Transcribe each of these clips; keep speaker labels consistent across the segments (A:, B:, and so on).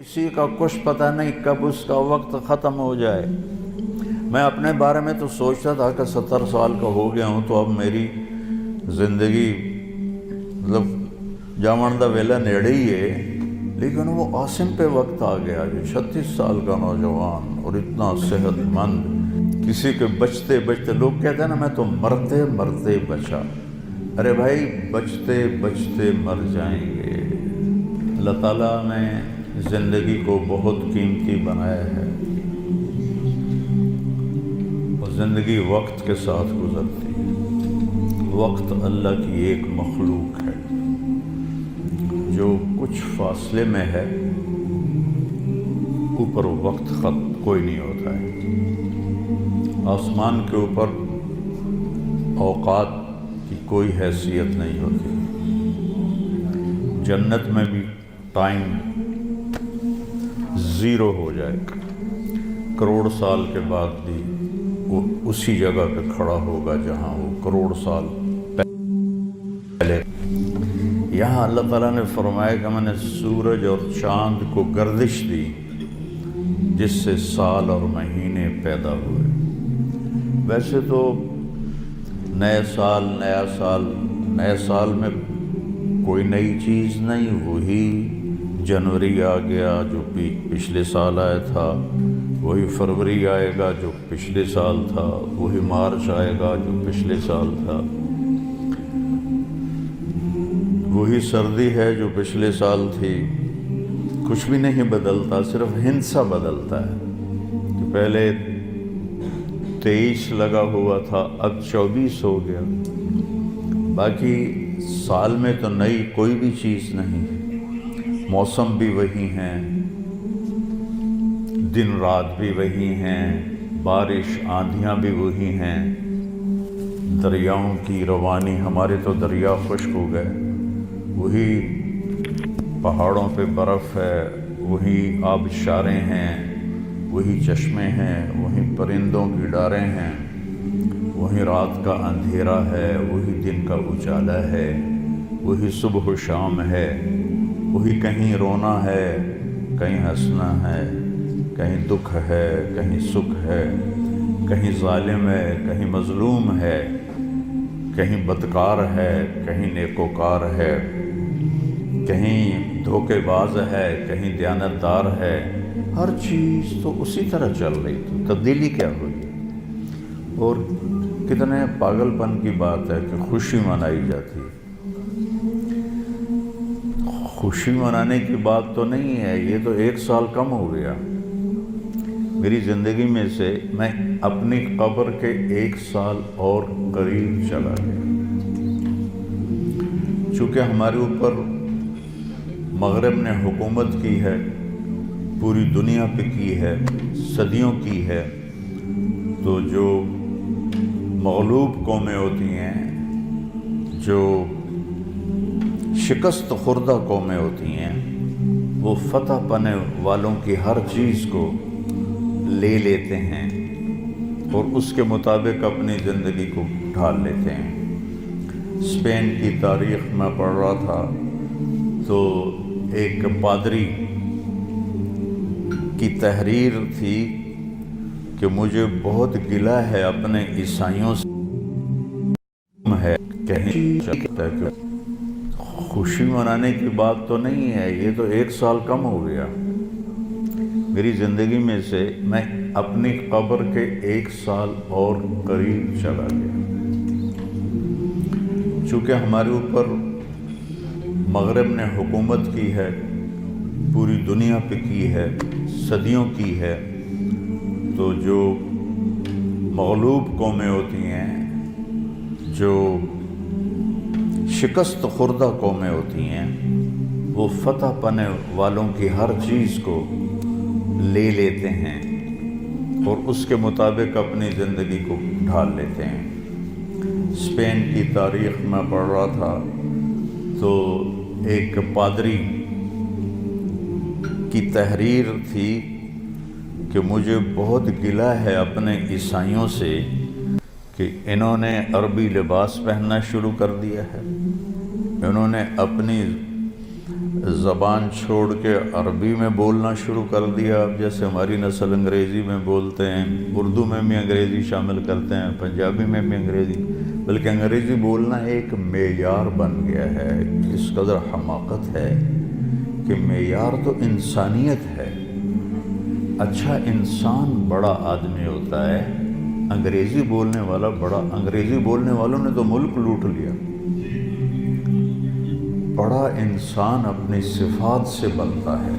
A: کسی کا کچھ پتہ نہیں کب اس کا وقت ختم ہو جائے۔ میں اپنے بارے میں تو سوچتا تھا کہ 70 سال کا ہو گیا ہوں تو اب میری زندگی مطلب جامن دا ویلا نیڑے ہی ہے، لیکن وہ عاصم پہ وقت آ گیا جو 36 سال کا نوجوان اور اتنا صحت مند، کسی کے بچتے بچتے لوگ کہتے ہیں نا میں تو مرتے مرتے بچا۔ ارے بھائی بچتے بچتے مر جائیں گے۔ اللہ تعالیٰ نے زندگی کو بہت قیمتی بنایا ہے اور زندگی وقت کے ساتھ گزرتی ہے۔ وقت اللہ کی ایک مخلوق ہے جو کچھ فاصلے میں ہے، اوپر وقت ختم کوئی نہیں ہوتا ہے۔ آسمان کے اوپر اوقات کی کوئی حیثیت نہیں ہوتی۔ جنت میں بھی ٹائم زیرو ہو جائے گا، کروڑ سال کے بعد بھی وہ اسی جگہ پہ کھڑا ہوگا جہاں وہ کروڑ سال پہلے۔ یہاں اللہ تعالیٰ نے فرمایا کہ میں نے سورج اور چاند کو گردش دی جس سے سال اور مہینے پیدا ہوئے۔ ویسے تو نئے سال میں کوئی نئی چیز نہیں، وہی جنوری آ گیا جو پچھلے سال آیا تھا، وہی فروری آئے گا جو پچھلے سال تھا، وہی مارچ آئے گا جو پچھلے سال تھا، وہی سردی ہے جو پچھلے سال تھی۔ کچھ بھی نہیں بدلتا، صرف ہندسہ بدلتا ہے کہ پہلے 23 لگا ہوا تھا اب 24 ہو گیا۔ باقی سال میں تو نئی کوئی بھی چیز نہیں، موسم بھی وہی ہیں، دن رات بھی وہی ہیں، بارش آندھیاں بھی وہی ہیں، دریاؤں کی روانی، ہمارے تو دریا خشک ہو گئے، وہی پہاڑوں پہ برف ہے، وہی آبشاریں ہیں، وہی چشمے ہیں، وہی پرندوں کی ڈاریں ہیں، وہی رات کا اندھیرا ہے، وہی دن کا اجالا ہے، وہی صبح و شام ہے، وہی کہیں رونا ہے، کہیں ہنسنا ہے، کہیں دکھ ہے، کہیں سکھ ہے، کہیں ظالم ہے، کہیں مظلوم ہے، کہیں بدکار ہے، کہیں نیکوکار ہے، کہیں دھوکے باز ہے، کہیں دیانتدار ہے۔ ہر چیز تو اسی طرح چل رہی تھی، تبدیلی کیا ہوئی؟ اور کتنے پاگل پن کی بات ہے کہ خوشی منائی جاتی ہے۔ خوشی منانے کی بات تو نہیں ہے، یہ تو 1 سال کم ہو گیا۔ میری زندگی میں سے میں اپنی قبر کے 1 سال اور قریب چلا گیا، چونکہ ہمارے اوپر مغرب نے حکومت کی ہے، پوری دنیا پہ کی ہے، صدیوں کی ہے، تو جو مغلوب قومیں ہوتی ہیں، جو شکست خوردہ قومیں ہوتی ہیں، وہ فتح پانے والوں کی ہر چیز کو لے لیتے ہیں اور اس کے مطابق اپنی زندگی کو ڈھال لیتے ہیں۔ اسپین کی تاریخ میں پڑھ رہا تھا تو ایک پادری کی تحریر تھی کہ مجھے بہت گلہ ہے اپنے عیسائیوں سے، ہے کہیں خوشی منانے کی بات تو نہیں ہے، یہ تو 1 سال کم ہو گیا۔ میری زندگی میں سے میں اپنی قبر کے 1 سال اور قریب چلا گیا، چونکہ ہمارے اوپر مغرب نے حکومت کی ہے، پوری دنیا پہ کی ہے، صدیوں کی ہے، تو جو مغلوب قومیں ہوتی ہیں، جو شکست خوردہ قومیں ہوتی ہیں، وہ فتح پانے والوں کی ہر چیز کو لے لیتے ہیں اور اس کے مطابق اپنی زندگی کو ڈھال لیتے ہیں۔ اسپین کی تاریخ میں پڑھ رہا تھا تو ایک پادری کی تحریر تھی کہ مجھے بہت گلہ ہے اپنے عیسائیوں سے کہ انہوں نے عربی لباس پہننا شروع کر دیا ہے، انہوں نے اپنی زبان چھوڑ کے عربی میں بولنا شروع کر دیا. اب جیسے ہماری نسل انگریزی میں بولتے ہیں، اردو میں بھی انگریزی شامل کرتے ہیں، پنجابی میں بھی انگریزی، بلکہ انگریزی بولنا ایک معیار بن گیا ہے. اس قدر حماقت ہے کہ معیار تو انسانیت ہے. اچھا انسان بڑا آدمی ہوتا ہے، انگریزی بولنے والا بڑا. انگریزی بولنے والوں نے تو ملک لوٹ لیا. بڑا انسان اپنی صفات سے بنتا ہے.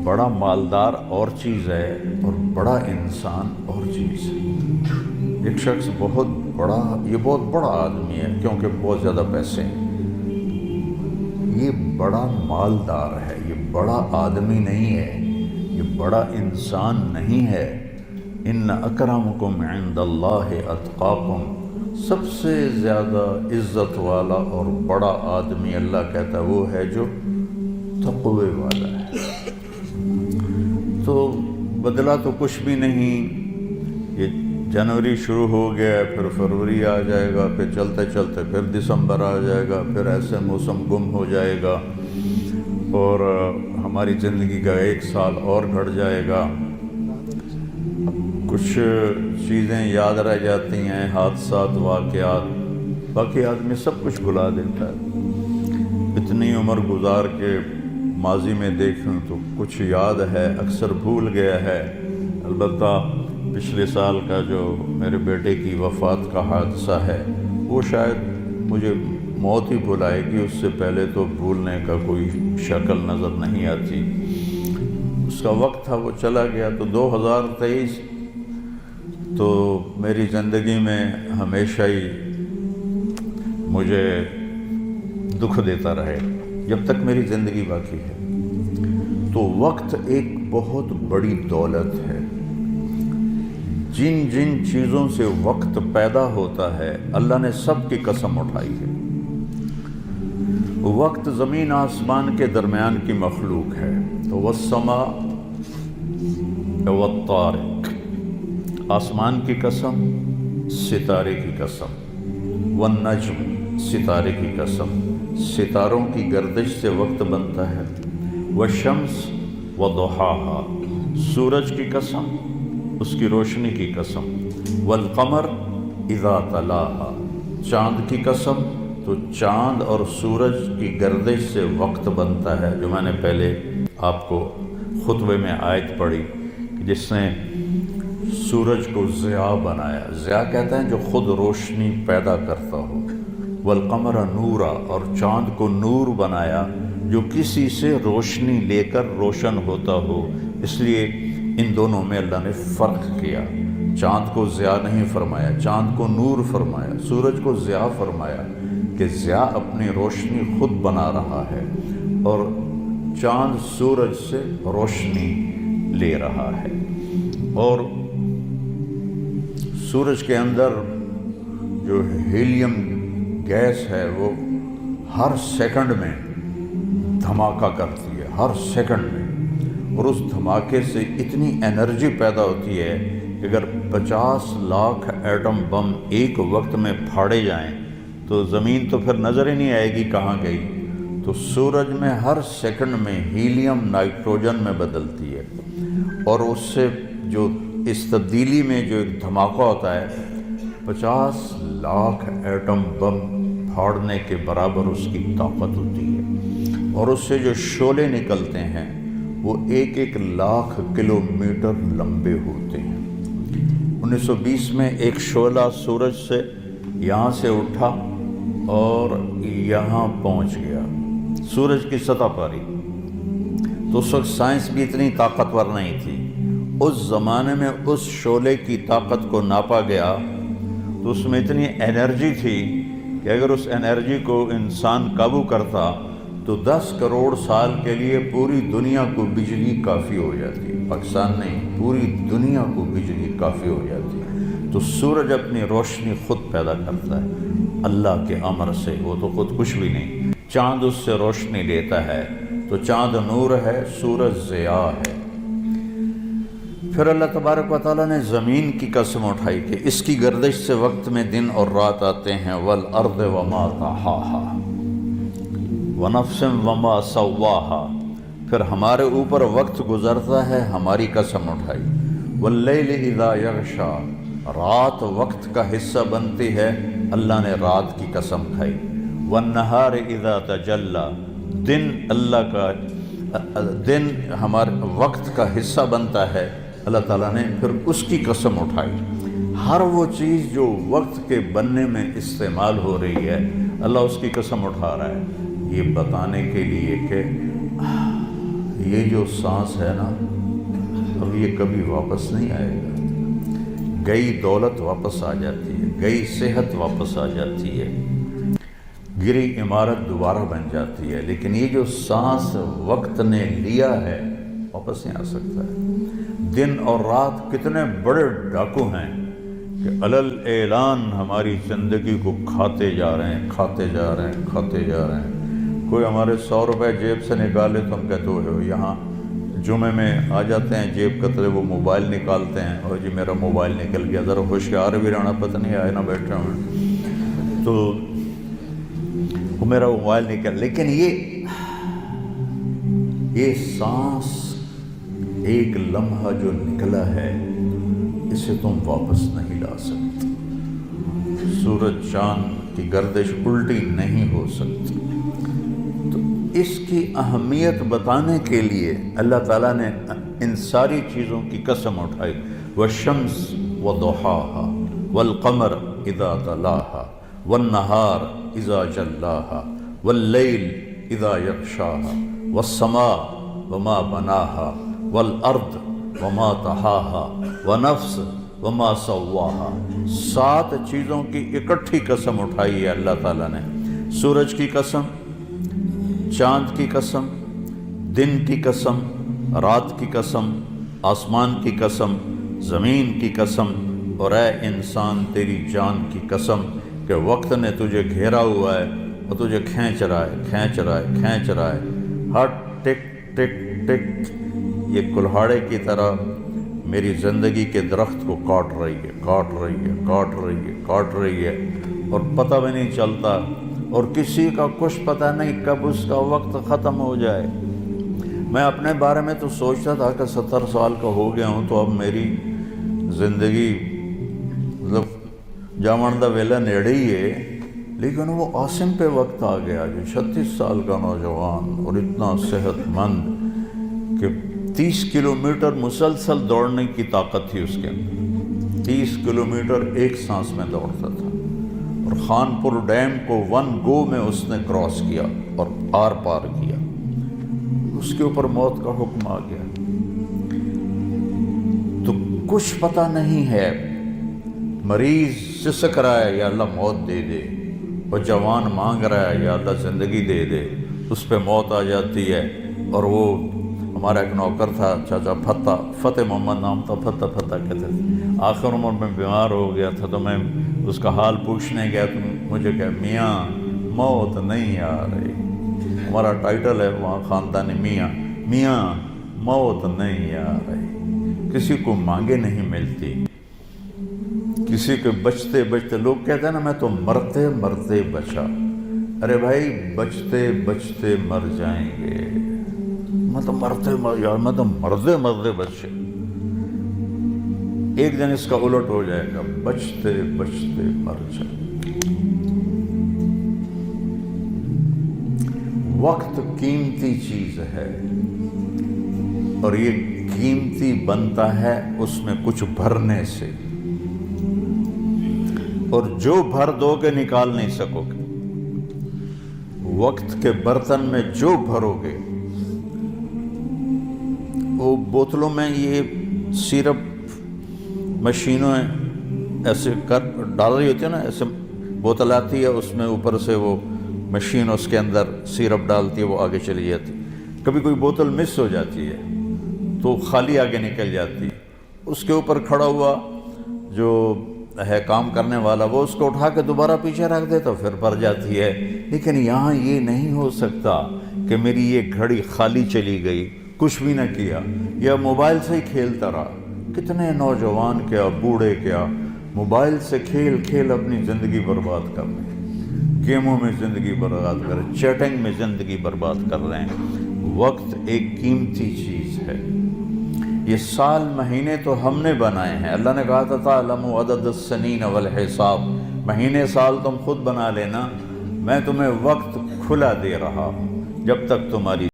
A: بڑا مالدار اور چیز ہے اور بڑا انسان اور چیز ہے. ایک شخص بہت بڑا، یہ بہت بڑا آدمی ہے کیونکہ بہت زیادہ پیسے ہیں، یہ بڑا مالدار ہے، یہ بڑا آدمی نہیں ہے، یہ بڑا انسان نہیں ہے. ان اکرمکم عند اللہ اتقاکم، سب سے زیادہ عزت والا اور بڑا آدمی اللہ کہتا ہے وہ ہے جو تقوی والا ہے. تو بدلا تو کچھ بھی نہیں. یہ جنوری شروع ہو گیا، پھر فروری آ جائے گا، پھر چلتے چلتے پھر دسمبر آ جائے گا، پھر ایسے موسم گم ہو جائے گا اور ہماری زندگی کا ایک سال اور گھٹ جائے گا. کچھ چیزیں یاد رہ جاتی ہیں، حادثات، واقعات، باقی آدمی سب کچھ بھلا دیتا ہے. اتنی عمر گزار کے ماضی میں دیکھوں تو کچھ یاد ہے، اکثر بھول گیا ہے. البتہ پچھلے سال کا جو میرے بیٹے کی وفات کا حادثہ ہے وہ شاید مجھے موت ہی بھلائے گی، اس سے پہلے تو بھولنے کا کوئی شکل نظر نہیں آتی. اس کا وقت تھا، وہ چلا گیا. تو 2023 تو میری زندگی میں ہمیشہ ہی مجھے دکھ دیتا رہے جب تک میری زندگی باقی ہے. تو وقت ایک بہت بڑی دولت ہے. جن جن چیزوں سے وقت پیدا ہوتا ہے اللہ نے سب کی قسم اٹھائی ہے. وقت زمین آسمان کے درمیان کی مخلوق ہے. تو والسماء والطارق، آسمان کی قسم، ستارے کی قسم، والنجم، ستارے کی قسم، ستاروں کی گردش سے وقت بنتا ہے. والشمس وضحاها، سورج کی قسم، اس کی روشنی کی قسم. والقمر اذا تلاها، چاند کی قسم. تو چاند اور سورج کی گردش سے وقت بنتا ہے، جو میں نے پہلے آپ کو خطبے میں آیت پڑھی جس نے سورج کو ضیاء بنایا. ضیاء کہتے ہیں جو خود روشنی پیدا کرتا ہو. والقمر نورا، اور چاند کو نور بنایا جو کسی سے روشنی لے کر روشن ہوتا ہو. اس لیے ان دونوں میں اللہ نے فرق کیا. چاند کو ضیاء نہیں فرمایا، چاند کو نور فرمایا. سورج کو ضیاء فرمایا کہ ضیاء اپنی روشنی خود بنا رہا ہے اور چاند سورج سے روشنی لے رہا ہے. اور سورج کے اندر جو ہیلیم گیس ہے وہ ہر سیکنڈ میں دھماکہ کرتی ہے، ہر سیکنڈ میں. اور اس دھماکے سے اتنی انرجی پیدا ہوتی ہے کہ اگر 50 لاکھ ایٹم بم ایک وقت میں پھاڑے جائیں تو زمین تو پھر نظر ہی نہیں آئے گی کہاں گئی. تو سورج میں ہر سیکنڈ میں ہیلیم نائٹروجن میں بدلتی ہے اور اس سے جو اس تبدیلی میں جو ایک دھماکہ ہوتا ہے 50 لاکھ ایٹم بم پھاڑنے کے برابر اس کی طاقت ہوتی ہے. اور اس سے جو شعلے نکلتے ہیں وہ 1 لاکھ کلومیٹر لمبے ہوتے ہیں. 1920 میں ایک شعلہ سورج سے یہاں سے اٹھا اور یہاں پہنچ گیا سورج کی سطح پر ہی. تو اس وقت سائنس بھی اتنی طاقتور نہیں تھی. اس زمانے میں اس شعلے کی طاقت کو ناپا گیا تو اس میں اتنی انرجی تھی کہ اگر اس انرجی کو انسان قابو کرتا تو 10 کروڑ سال کے لیے پوری دنیا کو بجلی کافی ہو جاتی. پاکستان نہیں، پوری دنیا کو بجلی کافی ہو جاتی. تو سورج اپنی روشنی خود پیدا کرتا ہے اللہ کے امر سے، وہ تو خود کچھ بھی نہیں. چاند اس سے روشنی لیتا ہے تو چاند نور ہے، سورج ضیاء ہے. پھر اللہ تبارک و تعالیٰ نے زمین کی قسم اٹھائی کہ اس کی گردش سے وقت میں دن اور رات آتے ہیں. والارض وما طحاها، ونفس وما سواہا، پھر ہمارے اوپر وقت گزرتا ہے، ہماری قسم اٹھائی، واللیل اذا یغشا، رات وقت کا حصہ بنتی ہے، اللہ نے رات کی قسم کھائی، والنہار اذا تجلی، دن اللہ کا دن ہمارے وقت کا حصہ بنتا ہے، اللہ تعالیٰ نے پھر اس کی قسم اٹھائی۔ ہر وہ چیز جو وقت کے بننے میں استعمال ہو رہی ہے، اللہ اس کی قسم اٹھا رہا ہے، یہ بتانے کے لیے کہ یہ جو سانس ہے نا، اب یہ کبھی واپس نہیں آئے گا۔ گئی دولت واپس آ جاتی ہے، گئی صحت واپس آ جاتی ہے، گری عمارت دوبارہ بن جاتی ہے، لیکن یہ جو سانس وقت نے لیا ہے واپس نہیں آ سکتا ہے۔ دن اور رات کتنے بڑے ڈاکو ہیں کہ علل اعلان ہماری زندگی کو کھاتے جا رہے ہیں، کھاتے جا رہے ہیں، کھاتے جا رہے ہیں۔ کوئی ہمارے 100 روپے جیب سے نکالے تو ہم کہتے ہو یہاں جمعے میں آ جاتے ہیں، جیب کترے وہ موبائل نکالتے ہیں، اور جی میرا موبائل نکل گیا، ذرا ہوشیار بھی رہنا، پتہ نہیں آئے نہ بیٹھے ہوں تو وہ میرا موبائل نکل۔ لیکن یہ سانس ایک لمحہ جو نکلا ہے، اسے تم واپس نہیں لا سکتے۔ سورج چاند کی گردش الٹی نہیں ہو سکتی۔ تو اس کی اہمیت بتانے کے لیے اللہ تعالیٰ نے ان ساری چیزوں کی قسم اٹھائی، والشمس وضحاها والقمر اذا تلاها والنہار اذا جلاها واللیل اذا یغشاها والسماء وما بناها والارض وما طحاها ونفس وما سواها۔ 7 چیزوں کی اکٹھی قسم اٹھائی ہے اللہ تعالیٰ نے، سورج کی قسم، چاند کی قسم، دن کی قسم، رات کی قسم، آسمان کی قسم، زمین کی قسم، اور اے انسان تیری جان کی قسم کہ وقت نے تجھے گھیرا ہوا ہے اور تجھے کھینچ رہا ہے، کھینچ رہا ہے، کھینچ رہا ہے، ہر ٹک ٹک ٹک یہ کلہاڑے کی طرح میری زندگی کے درخت کو کاٹ رہی ہے، کاٹ رہی ہے، کاٹ رہی ہے، کاٹ رہی ہے، اور پتہ بھی نہیں چلتا، اور کسی کا کچھ پتہ نہیں کب اس کا وقت ختم ہو جائے۔ میں اپنے بارے میں تو سوچتا تھا کہ 70 سال کا ہو گیا ہوں تو اب میری زندگی مطلب جامن دا ویلا نیڑے ہی ہے، لیکن وہ عاصم پہ وقت آ گیا جو 36 سال کا نوجوان اور اتنا صحت مند کہ 30 کلومیٹر مسلسل دوڑنے کی طاقت تھی اس کے اندر، 30 کلومیٹر ایک سانس میں دوڑتا تھا، اور خانپور ڈیم کو 1 گو میں اس نے کراس کیا اور آر پار کیا۔ اس کے اوپر موت کا حکم آ گیا، تو کچھ پتہ نہیں ہے۔ مریض سسک رہا ہے یا اللہ موت دے دے، اور جوان مانگ رہا ہے یا اللہ زندگی دے دے، اس پہ موت آ جاتی ہے۔ اور وہ ہمارا ایک نوکر تھا چاچا فتح محمد نام تھا، فتح کہتے تھے، آخر عمر میں بیمار ہو گیا تھا، تو میں اس کا حال پوچھنے گیا تو مجھے کہا میاں موت نہیں آ رہی، ہمارا ٹائٹل ہے وہاں خاندانی میاں موت نہیں آ رہی۔ کسی کو مانگے نہیں ملتی، کسی کے بچتے بچتے، لوگ کہتے ہیں نا میں تو مرتے مرتے بچا، ارے بھائی بچتے بچتے مر جائیں گے، میں تو مرتے مرتے بچے، ایک دن اس کا الٹ ہو جائے گا، بچتے بچتے مر جائیں۔ وقت قیمتی چیز ہے، اور یہ قیمتی بنتا ہے اس میں کچھ بھرنے سے، اور جو بھر دو گے نکال نہیں سکو گے۔ وقت کے برتن میں جو بھرو گے، وہ بوتلوں میں یہ سیرپ مشینوں ایسے کر ڈال رہی ہوتی ہے نا، ایسے بوتل آتی ہے، اس میں اوپر سے وہ مشین اس کے اندر سیرپ ڈالتی ہے، وہ آگے چلی جاتی ہے۔ کبھی کوئی بوتل مس ہو جاتی ہے تو خالی آگے نکل جاتی ہے، اس کے اوپر کھڑا ہوا جو ہے کام کرنے والا، وہ اس کو اٹھا کے دوبارہ پیچھے رکھ دے تو پھر بھر جاتی ہے۔ لیکن یہاں یہ نہیں ہو سکتا کہ میری یہ گھڑی خالی چلی گئی، کچھ بھی نہ کیا، یا موبائل سے ہی کھیلتا رہا۔ کتنے نوجوان کیا بوڑھے کیا موبائل سے کھیل کھیل اپنی زندگی برباد کر رہے ہیں، گیموں میں زندگی برباد کر رہے ہیں، چیٹنگ میں زندگی برباد کر رہے ہیں۔ وقت ایک قیمتی چیز ہے۔ یہ سال مہینے تو ہم نے بنائے ہیں، اللہ نے کہا تھا تعلموا عدد السنین والحساب، مہینے سال تم خود بنا لینا، میں تمہیں وقت کھلا دے رہا ہوں جب تک تمہاری